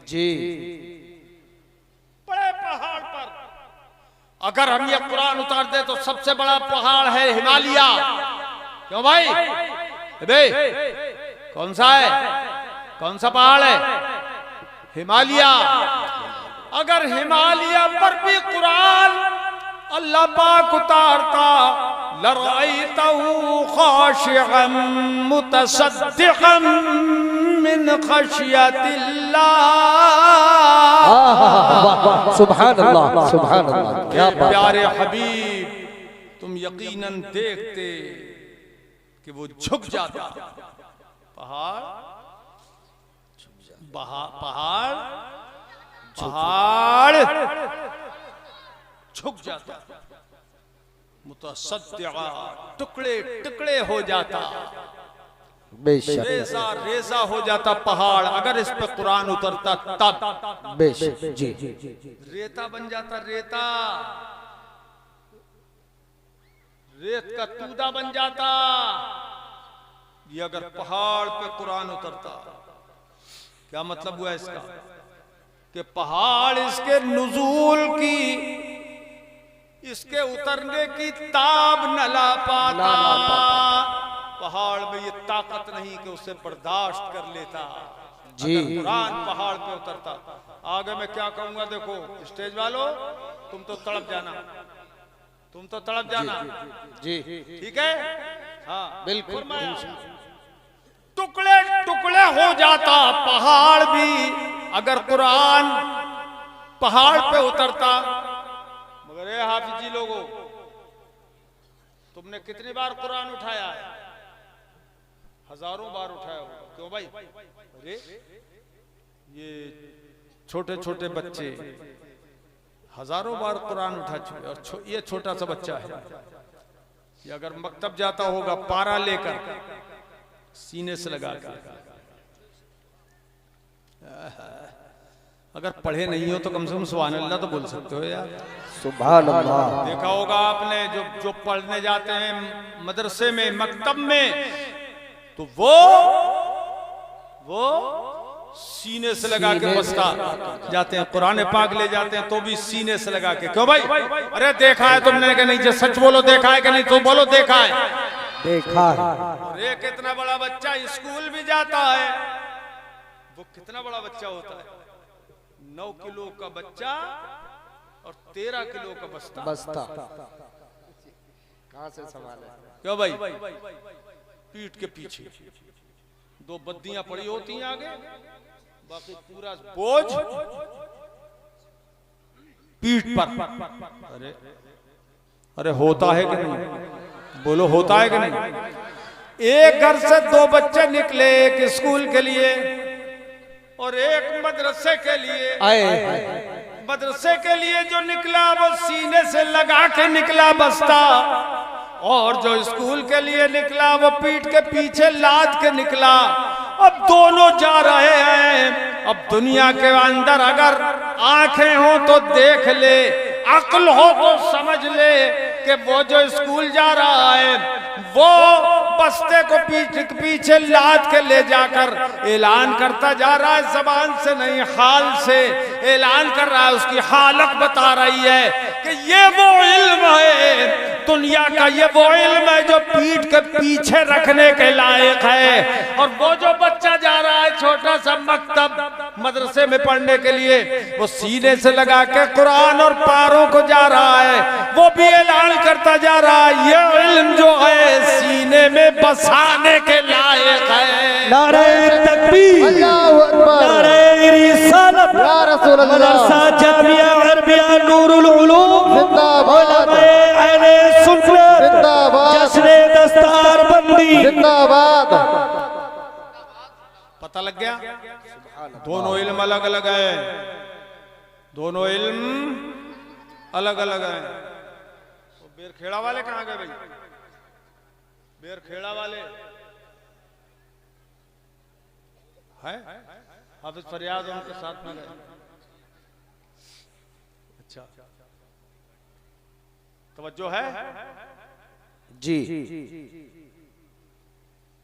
जी। बड़े पहाड़ पर अगर हम ये कुरान उतार दे तो सबसे बड़ा पहाड़ है हिमालय। क्यों भाई? बे कौन सा है? कौन सा पहाड़ है? हिमालय। अगर हिमालय पर भी कुरान अल्लाह पाक उतारता, लरअयतहु खाशिअन मुतसद्दिक़न मिन खशियतिल्लाह। सुभान अल्लाह, सुभान अल्लाह। क्या बात। प्यारे हबीब तुम यकीनन देखते कि वो झुक जाता, पहाड़ पहाड़ झुक जाता, मुतसद्दिआ टुकड़े टुकड़े हो जाता, बेशक रेजा रेजा हो जाता पहाड़ अगर इस पे कुरान उतरता तब। बेशक जी। रेता बन जाता, रेता रेत का तूदा बन जाता ये अगर पहाड़ पे कुरान उतरता। क्या मतलब हुआ इसका? कि पहाड़ इसके नुज़ूल की, इसके उतरने की ताब न ला पाता। पहाड़ में ये ताकत नहीं कि उसे बर्दाश्त कर लेता जी। अगर कुरान पहाड़ पे उतरता। आगे मैं क्या कहूंगा देखो, स्टेज वालों तुम तो तड़प जाना, तुम तो तड़प जाना जी। ठीक है? हाँ बिल्कुल। टुकड़े टुकड़े हो जाता पहाड़ भी अगर कुरान पहाड़ पे उतरता। मगर ये हाफिज जी लोगों, तुमने कितनी बार कुरान उठाया है? हजारों बार उठाया होगा। क्यों भाई? अरे ये छोटे छोटे बच्चे हजारों बार कुरान उठा चुके और ये छोटा सा बच्चा है, ये अगर मकतब जाता होगा पारा लेकर सीने से लगा कर, अगर पढ़े नहीं हो तो कम से कम सुभान अल्लाह तो बोल सकते हो यार। सुभान अल्लाह। देखा होगा आपने जो पढ़ने जाते हैं मदरसे में मकतब में, तो वो सीने से लगा के बसता जाते हैं, कुरान पाक ले जाते हैं तो भी सीने से लगा के। क्यों भाई? अरे देखा है तुमने कि नहीं? जो सच बोलो देखा है कि नहीं? तो बोलो देखा है। देखा है। और एक कितना बड़ा बच्चा स्कूल भी जाता है, वो कितना बड़ा बच्चा होता है? 9 किलो का बच्चा और 13 किलो का बस्ता। बस्ता कहाँ से संभाले? क्यों भाई? पीठ के पीछे 2 बद्दियां पड़ी होती हैं आगे, बाकी पूरा बोझ पीठ पर। अरे होता है कि नहीं? बोलो होता है कि नहीं? एक घर से 2 बच्चे निकले, एक स्कूल के लिए और एक मदरसे के लिए। आए मदरसे के लिए जो निकला वो सीने से लगा के निकला बस्ता, और जो स्कूल के लिए निकला वो पीठ के पीछे लाद के निकला। अब दोनों जा रहे हैं। अब दुनिया के अंदर अगर आंखें हो तो देख ले, अक्ल हो तो समझ ले कि वो जो स्कूल जा रहा है वो बस्ते को पीछे लाद के ले जाकर ऐलान करता जा रहा है, जबान से नहीं हाल से ऐलान कर रहा है। उसकी हालत बता रही है कि ये वो इल्म है दुनिया का, ये वो इल्म है जो पीठ के पीछे रखने के लायक है। और वो जो बच्चा जा रहा है छोटा सा मकतब मदरसे में पढ़ने के लिए, वो सीने से लगा के कुरान और पारों को जा रहा है, वो भी ऐलान करता जा रहा है ये इल्म जो है सीने में बसाने के लायक है। नारे तकबीर, अल्लाहु अकबर, नारे रिसालत, या रसूल अल्लाह, मदरसा जामिया अरबिया नूरुल उलूम, जिंदाबाद, अहले सुन्नत, जिंदाबाद, जश्ने दस्तार बंदी, जिंदाबाद। पता लग गया? दोनों इल्म अलग अलग है। दोनों इल्म अलग अलग हैं। तो बेरखेड़ा वाले कहाँ गए भाई? बेरखेड़ा वाले हैं? हाफिज फरियाद उनके साथ में गए। अच्छा, तवज्जो है जी।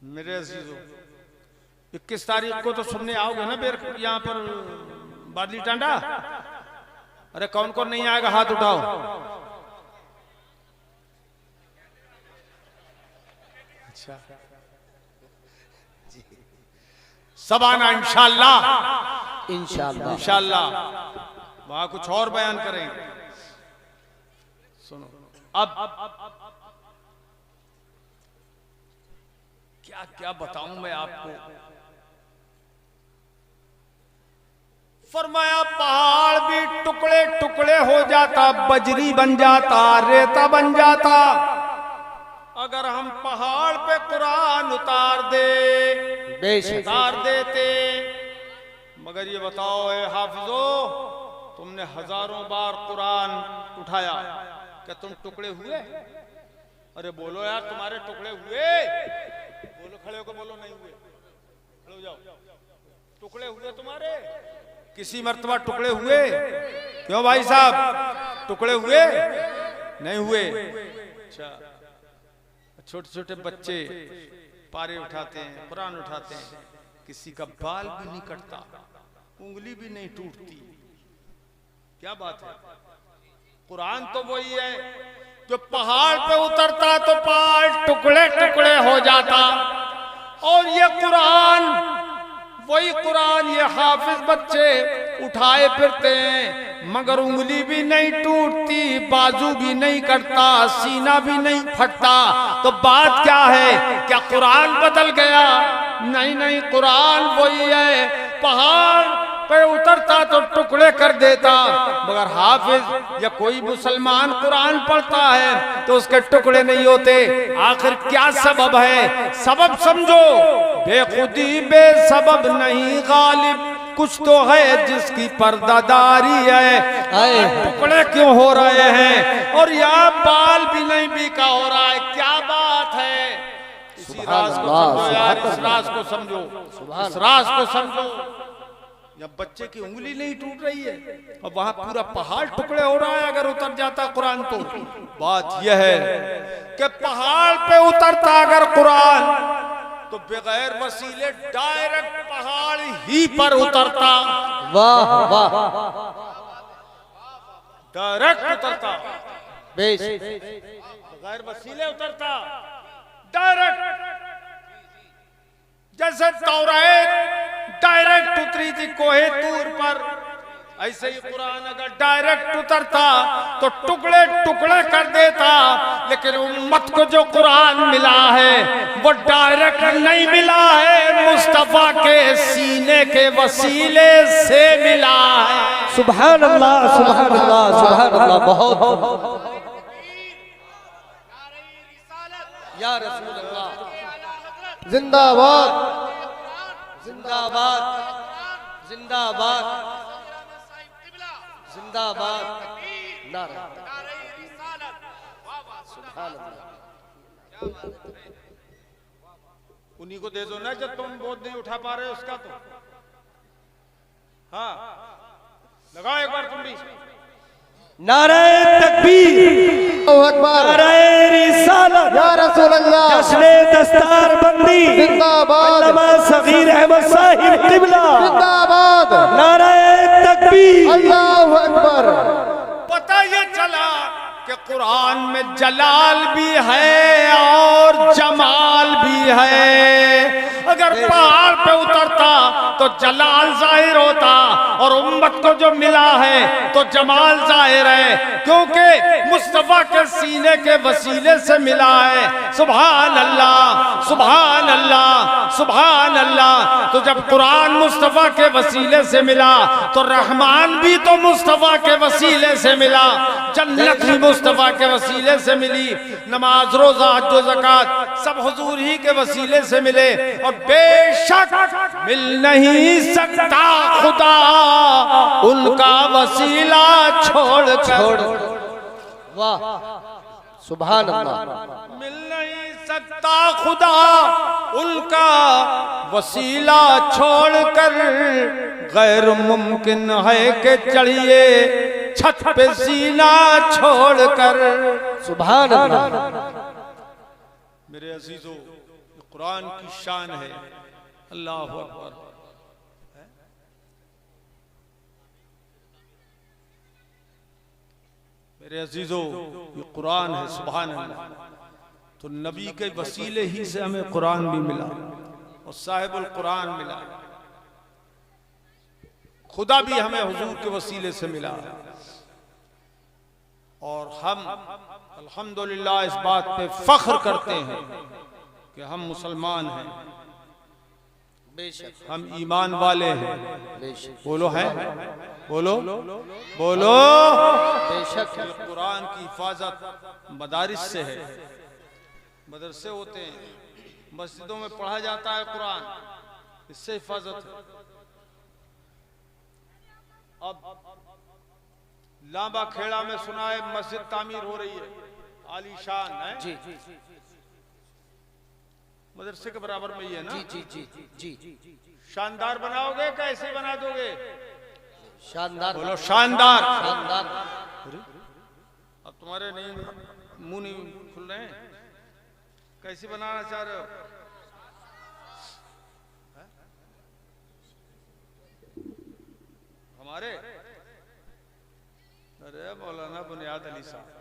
मेरे अजीजों, 21 तारीख को तो सुनने आओगे ना बेर यहाँ पर बादली टांडा? अरे कौन कौन नहीं आएगा हाथ उठाओ। अच्छा, सब आना इंशाअल्लाह। इंशाअल्लाह इंशाअल्लाह वहां कुछ और बयान करेंगे। सुनो अब क्या क्या बताऊं मैं आपको। फरमाया पहाड़ भी टुकड़े टुकड़े हो जाता, बजरी बन जाता, रेता बन जाता, अगर हम पहाड़ पे कुरान उतार देते। मगर ये बताओ ए हाफिजो, तुमने हजारों बार कुरान उठाया, क्या तुम टुकड़े हुए? अरे बोलो यार, तुम्हारे टुकड़े हुए? बोलो, खड़े होकर बोलो नहीं हुए। खड़े हो जाओ। टुकड़े हुए तुम्हारे? किसी मर्तबा टुकड़े हुए? क्यों भाई साहब, टुकड़े हुए? नहीं हुए। अच्छा, छोटे छोटे बच्चे पारे उठाते हैं, कुरान उठाते हैं, किसी का बाल भी नहीं कटता, उंगली भी नहीं टूटती। क्या बात है? कुरान तो वही है जो पहाड़ पे उतरता तो पहाड़ टुकड़े टुकड़े हो जाता, और ये कुरान, वही कुरान ये हाफिज बच्चे उठाए फिरते हैं, मगर उंगली भी नहीं टूटती, बाजू भी नहीं कटता, सीना भी नहीं फटता। तो बात क्या है? क्या कुरान बदल गया? नहीं नहीं, कुरान वही है। पहाड़ पे उतरता तो टुकड़े कर देता, मगर हाफिज या कोई मुसलमान कुरान पढ़ता है तो उसके टुकड़े नहीं होते। आखिर क्या सबब है? सबब समझो, बेखुदी बेसबब नहीं गालिब, कुछ तो है जिसकी पर्दादारी है। टुकड़े क्यों हो रहे हैं? और यहाँ बाल भी नहीं बीका हो रहा है। क्या बात है? इसी राज को समझो यार, इस राज को समझो, इस राज को समझो। या बच्चे की उंगली नहीं टूट रही है और वहां पूरा पहाड़ टुकड़े हो रहा है अगर उतर जाता कुरान तो। बात यह है कि पहाड़ पे उतरता अगर कुरान तो बगैर वसीले डायरेक्ट पहाड़ ही पर उतरता। वाह वाह, डायरेक्ट उतरता, बेश बगैर वसीले उतरता, डायरेक्ट। जैसे तौरात डायरेक्ट उतरी थी कोहे तूर पर, ऐसे ही कुरान अगर डायरेक्ट उतरता तो टुकड़े टुकड़े कर देता। लेकिन उम्मत को जो कुरान मिला है वो डायरेक्ट नहीं मिला है, मुस्तफा के सीने के वसीले से मिला है। सुभान अल्लाह, सुभान अल्लाह, सुभान अल्लाह। बहुत या रसूल अल्लाह, जिंदाबाद जिंदाबाद जिंदाबाद जिंदाबाद। नारा सुभान अल्लाह। उन्हीं को दे दो ना जब तुम बोझ नहीं उठा पा रहे उसका। तो हाँ, लगाओ एक बार तुम भी। नारे तकबीर, अल्लाहु अकबर, नारे रिसालत, या रसूल अल्लाह, जश्ने दस्तार बंदी, जिंदाबाद, अल्लामा सगीर अहमद साहिब किबला, जिंदाबाद, नारे तकबीर, अल्लाहु अकबर। पता ये चला कि कुरान में जलाल भी है और जमाल भी है। अगर पहाड़ पे उतरता तो जलाल जाहिर होता और उम्मत को जो मिला है तो जमाल जाहिर है, क्योंकि मुस्तफा के सीने के वसीले से मिला है। सुभान अल्लाह, सुभान अल्लाह, सुभान अल्लाह। तो जब कुरान मुस्तफा के वसीले से मिला तो रहमान भी तो मुस्तफा के वसीले से मिला, जन्नत भी मुस्तफा के वसीले से मिली, नमाज रोजा हज ज़कात सब हुजूर ही के वसीले से मिले। और बेशक मिल नहीं नहीं सकता खुदा उनका वसीला छोड़ कर। वाह सुभान अल्लाह। मिल नहीं सकता खुदा उनका वसीला छोड़कर, गैर मुमकिन है कि चढ़िए छत पे सीना छोड़कर। सुभान अल्लाह। मेरे अजीजों, कुरान की शान है। अल्लाह अकबर। मेरे अजीजों, ये कुरान है। सुभान अल्लाह। तो नबी के वसीले ही से हमें कुरान भी मिला और साहिबुल कुरान मिला। खुदा भी हमें हुजूर के वसीले से मिला। और हम अल्हम्दुलिल्लाह इस बात पे फख्र करते हैं कि हम मुसलमान हैं, बेशक हम ईमान वाले हैं। बेशक बोलो हैं, बोलो बोलो। बेशक ये कुरान की हिफाजत मदारिस से है। मदरसे होते हैं, मस्जिदों में पढ़ा जाता है कुरान, इससे हिफाजत है। अब लांबा खेड़ा में सुना है मस्जिद तामीर हो रही है, आलीशान है जी मदरसे के बराबर में ही है ना। जी जी जी जी। शानदार बनाओगे कैसे बना दोगे? शानदार बोलो शानदार। शानदार। अब तुम्हारे नहीं मुंह नहीं खुल रहे हैं, कैसे बनाना चाह रहे हो? हमारे अरे मौलाना बुनियाद अली साहब